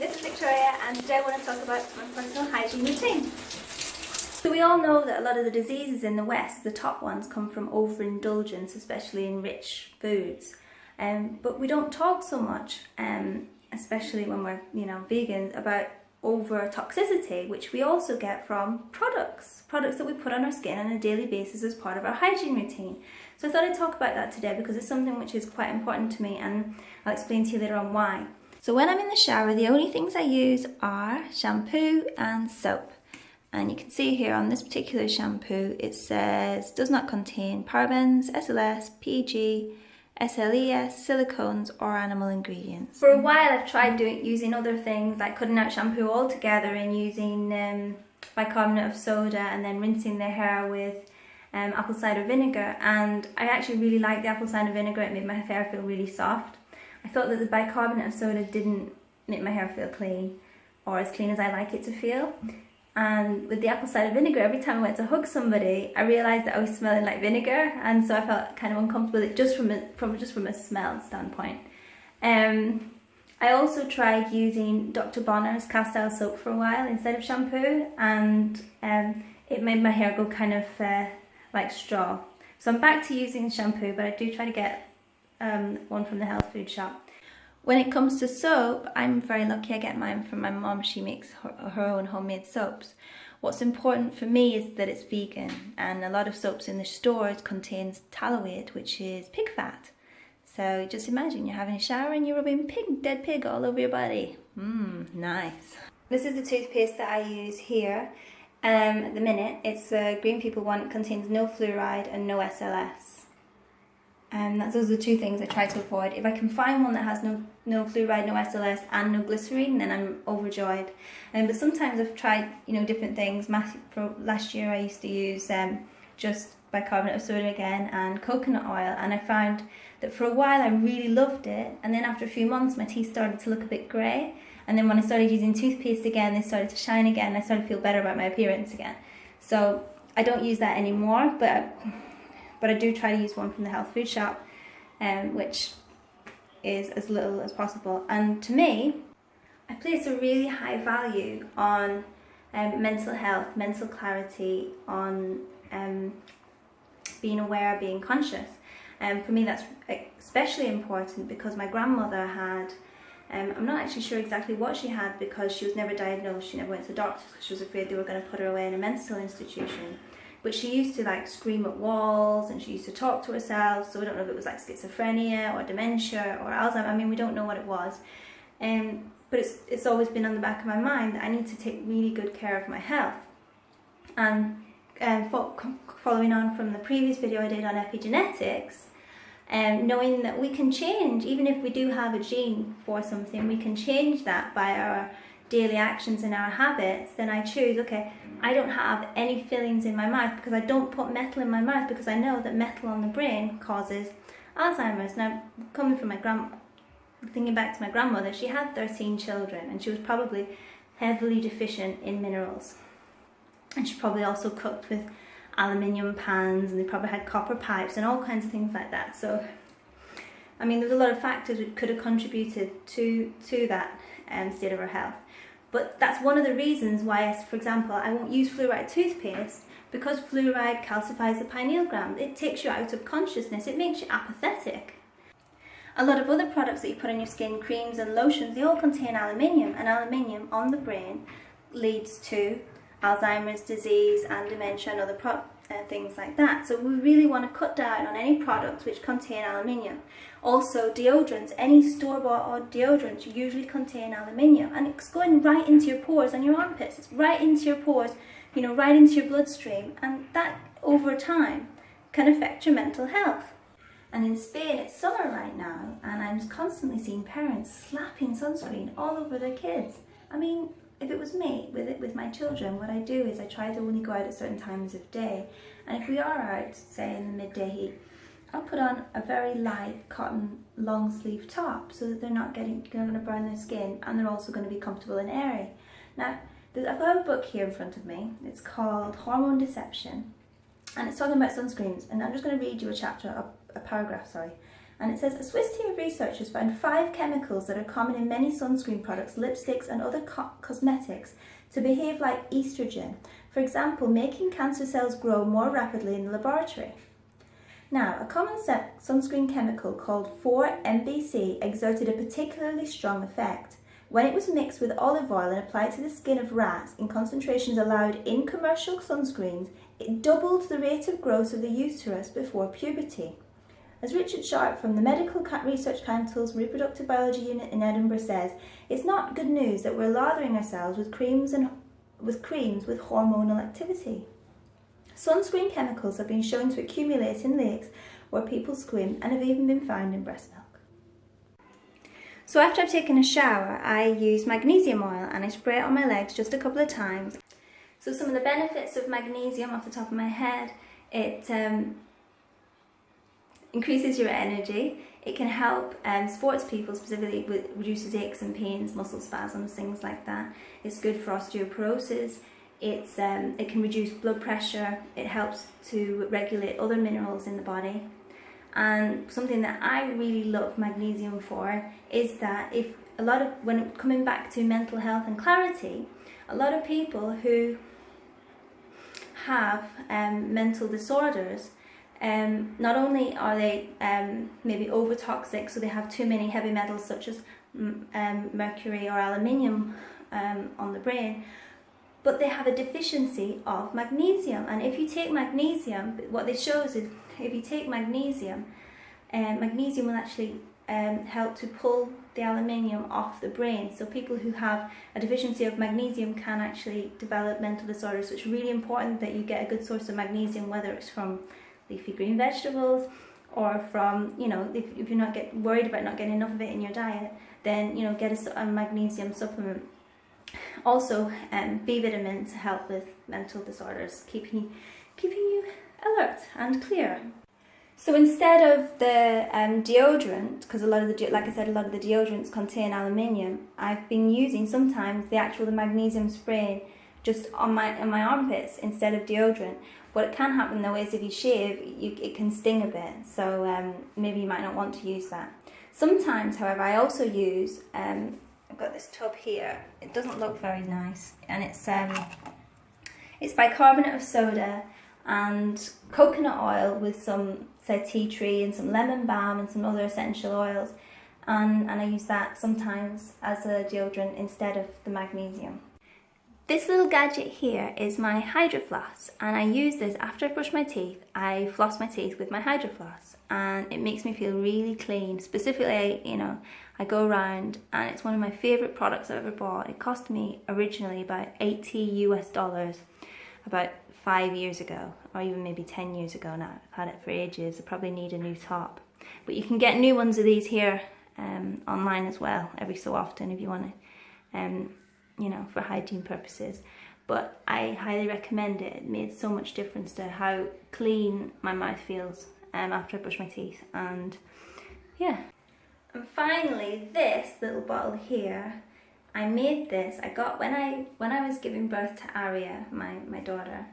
This is Victoria and today I want to talk about my personal hygiene routine. So we all know that a lot of the diseases in the West, the top ones, come from overindulgence, especially in rich foods. But we don't talk so much, especially when we're vegans, about over toxicity, which we also get from products that we put on our skin on a daily basis as part of our hygiene routine. So I thought I'd talk about that today because it's something which is quite important to me, and I'll explain to you later on why. So when I'm in the shower, the only things I use are shampoo and soap. And you can see here on this particular shampoo, it says does not contain parabens, SLS, PG, SLES, silicones or animal ingredients. For a while I've tried using other things like cutting out shampoo altogether and using bicarbonate of soda and then rinsing the hair with apple cider vinegar, and I actually really liked the apple cider vinegar. It made my hair feel really soft. I thought that the bicarbonate of soda didn't make my hair feel clean, or as clean as I like it to feel. And with the apple cider vinegar, every time I went to hug somebody, I realised that I was smelling like vinegar, and so I felt kind of uncomfortable with it just from a smell standpoint. I also tried using Dr. Bonner's cast-iron soap for a while instead of shampoo, and it made my hair go kind of like straw. So I'm back to using shampoo, but I do try to get one from the health food shop. When it comes to soap, I'm very lucky. I get mine from my mom. She makes her own homemade soaps. What's important for me is that it's vegan, and a lot of soaps in the stores contains tallowate, which is pig fat. So just imagine you're having a shower and you're rubbing dead pig all over your body. Nice. This is the toothpaste that I use here at the minute. It's a Green People one. It contains no fluoride and no SLS. Those are the two things I try to avoid. If I can find one that has no fluoride, no SLS and no glycerine, then I'm overjoyed. But sometimes I've tried different things. For last year I used to use just bicarbonate of soda again and coconut oil, and I found that for a while I really loved it, and then after a few months my teeth started to look a bit grey, and then when I started using toothpaste again, they started to shine again, and I started to feel better about my appearance again. So I don't use that anymore, but I do try to use one from the health food shop, which is as little as possible. And to me, I place a really high value on mental health, mental clarity, on being aware, being conscious. For me that's especially important because my grandmother had, I'm not actually sure exactly what she had because she was never diagnosed, she never went to the doctor because she was afraid they were going to put her away in a mental institution. But she used to scream at walls, and she used to talk to herself, so we don't know if it was like schizophrenia or dementia or Alzheimer's. I mean, we don't know what it was. But it's always been on the back of my mind that I need to take really good care of my health. And following on from the previous video I did on epigenetics, knowing that we can change, even if we do have a gene for something, we can change that by our daily actions and our habits. Then I choose, okay, I don't have any fillings in my mouth because I don't put metal in my mouth because I know that metal on the brain causes Alzheimer's. Now, coming from thinking back to my grandmother, she had 13 children and she was probably heavily deficient in minerals. And she probably also cooked with aluminium pans, and they probably had copper pipes and all kinds of things like that. So, I mean, there's a lot of factors that could have contributed to that state of her health. But that's one of the reasons why, for example, I won't use fluoride toothpaste, because fluoride calcifies the pineal gland. It takes you out of consciousness. It makes you apathetic. A lot of other products that you put on your skin, creams and lotions, they all contain aluminium, and aluminium on the brain leads to Alzheimer's disease and dementia and other things like that. So we really want to cut down on any products which contain aluminium. Also deodorants, any store-bought or deodorants usually contain aluminium, and it's going right into your pores and your armpits. It's right into your pores, right into your bloodstream, and that over time can affect your mental health. And in Spain it's summer right now, and I'm constantly seeing parents slapping sunscreen all over their kids. I mean, if it was me with my children, what I do is I try to only go out at certain times of day, and if we are out, say in the midday heat, I'll put on a very light cotton long sleeve top so that they're not going to burn their skin, and they're also going to be comfortable and airy. Now, I've got a book here in front of me. It's called Hormone Deception, and it's talking about sunscreens, and I'm just going to read you a paragraph, And it says, a Swiss team of researchers found 5 chemicals that are common in many sunscreen products, lipsticks and other cosmetics to behave like estrogen. For example, making cancer cells grow more rapidly in the laboratory. Now, a common sunscreen chemical called 4-MBC exerted a particularly strong effect. When it was mixed with olive oil and applied to the skin of rats in concentrations allowed in commercial sunscreens, it doubled the rate of growth of the uterus before puberty. As Richard Sharp from the Medical Research Council's Reproductive Biology Unit in Edinburgh says, it's not good news that we're lathering ourselves with creams with hormonal activity. Sunscreen chemicals have been shown to accumulate in lakes where people swim and have even been found in breast milk. So after I've taken a shower, I use magnesium oil and I spray it on my legs just a couple of times. So some of the benefits of magnesium off the top of my head, it increases your energy. It can help sports people, specifically with reduces aches and pains, muscle spasms, things like that. It's good for osteoporosis. It can reduce blood pressure. It helps to regulate other minerals in the body. And something that I really love magnesium for is that when coming back to mental health and clarity, a lot of people who have mental disorders, not only are they maybe overtoxic, so they have too many heavy metals such as mercury or aluminium on the brain, but they have a deficiency of magnesium. And if you take magnesium, what this shows is if you take magnesium, magnesium will actually help to pull the aluminium off the brain. So people who have a deficiency of magnesium can actually develop mental disorders. So it's really important that you get a good source of magnesium, whether it's from leafy green vegetables or from, if you're not worried about not getting enough of it in your diet, then, get a magnesium supplement. Also, B vitamins help with mental disorders, keeping you alert and clear. So instead of the deodorant, because like I said, a lot of the deodorants contain aluminium, I've been using sometimes the magnesium spray just on my armpits instead of deodorant. What can happen though is if you shave, it can sting a bit, so maybe you might not want to use that. Sometimes, however, I also use, I've got this tub here. It doesn't look very nice, and it's bicarbonate of soda and coconut oil with some, say, tea tree and some lemon balm and some other essential oils, and I use that sometimes as a deodorant instead of the magnesium. This little gadget here is my Hydro Floss, and I use this after I brush my teeth. I floss my teeth with my Hydro Floss, and it makes me feel really clean. Specifically, I go around, and it's one of my favourite products I've ever bought. It cost me originally about $80 US about 5 years ago, or even maybe 10 years ago now. I've had it for ages. I probably need a new top. But you can get new ones of these here online as well, every so often if you want to. For hygiene purposes, but I highly recommend it. It made so much difference to how clean my mouth feels after I brush my teeth, and yeah. And finally, this little bottle here, I made this. I got when I was giving birth to Aria, my daughter.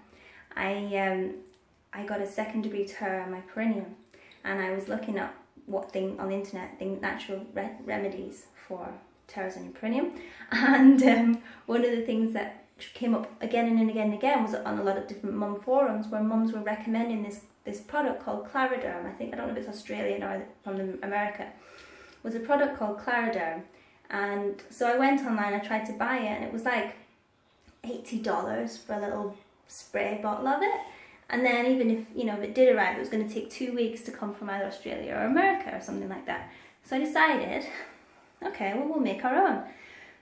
I got a second-degree tear on my perineum, and I was looking up on the internet, natural remedies for tears on your perineum, and one of the things that came up again and again and again was on a lot of different mum forums where mums were recommending this product called Clara Dome. I don't know if it's Australian or from America. It was a product called Clara Dome, and so I went online, I tried to buy it, and it was like $80 for a little spray bottle of it. And then even if if it did arrive, it was going to take 2 weeks to come from either Australia or America or something like that. So I decided, okay, well, we'll make our own.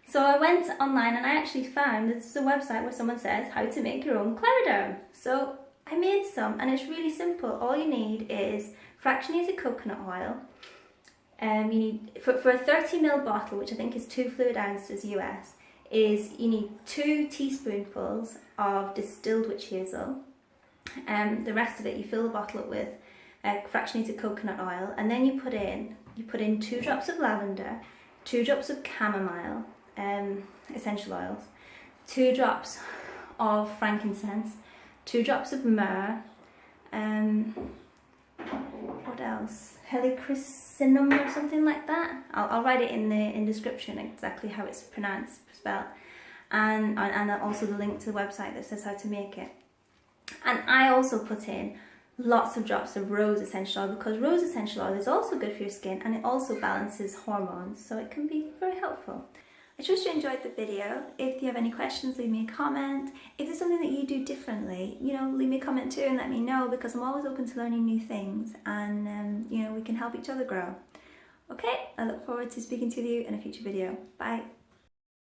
So I went online and I actually found this is a website where someone says how to make your own Clara Dome. So I made some, and it's really simple. All you need is fractionated coconut oil. You need, for a 30ml bottle, which I think is 2 fluid ounces US, you need 2 teaspoonfuls of distilled witch hazel. The rest of it you fill the bottle up with fractionated coconut oil, and then you put in 2 drops of lavender, 2 drops of chamomile essential oils, 2 drops of frankincense, 2 drops of myrrh, what else? Helichrysum or something like that. I'll write it in the description exactly how it's spelled, and also the link to the website that says how to make it. And I also put in lots of drops of rose essential oil, because rose essential oil is also good for your skin and it also balances hormones, so it can be very helpful. I trust you enjoyed the video. If you have any questions, leave me a comment. If there's something that you do differently, you know, leave me a comment too and let me know, because I'm always open to learning new things, and you know, we can help each other grow. Okay, I look forward to speaking to you in a future video. Bye.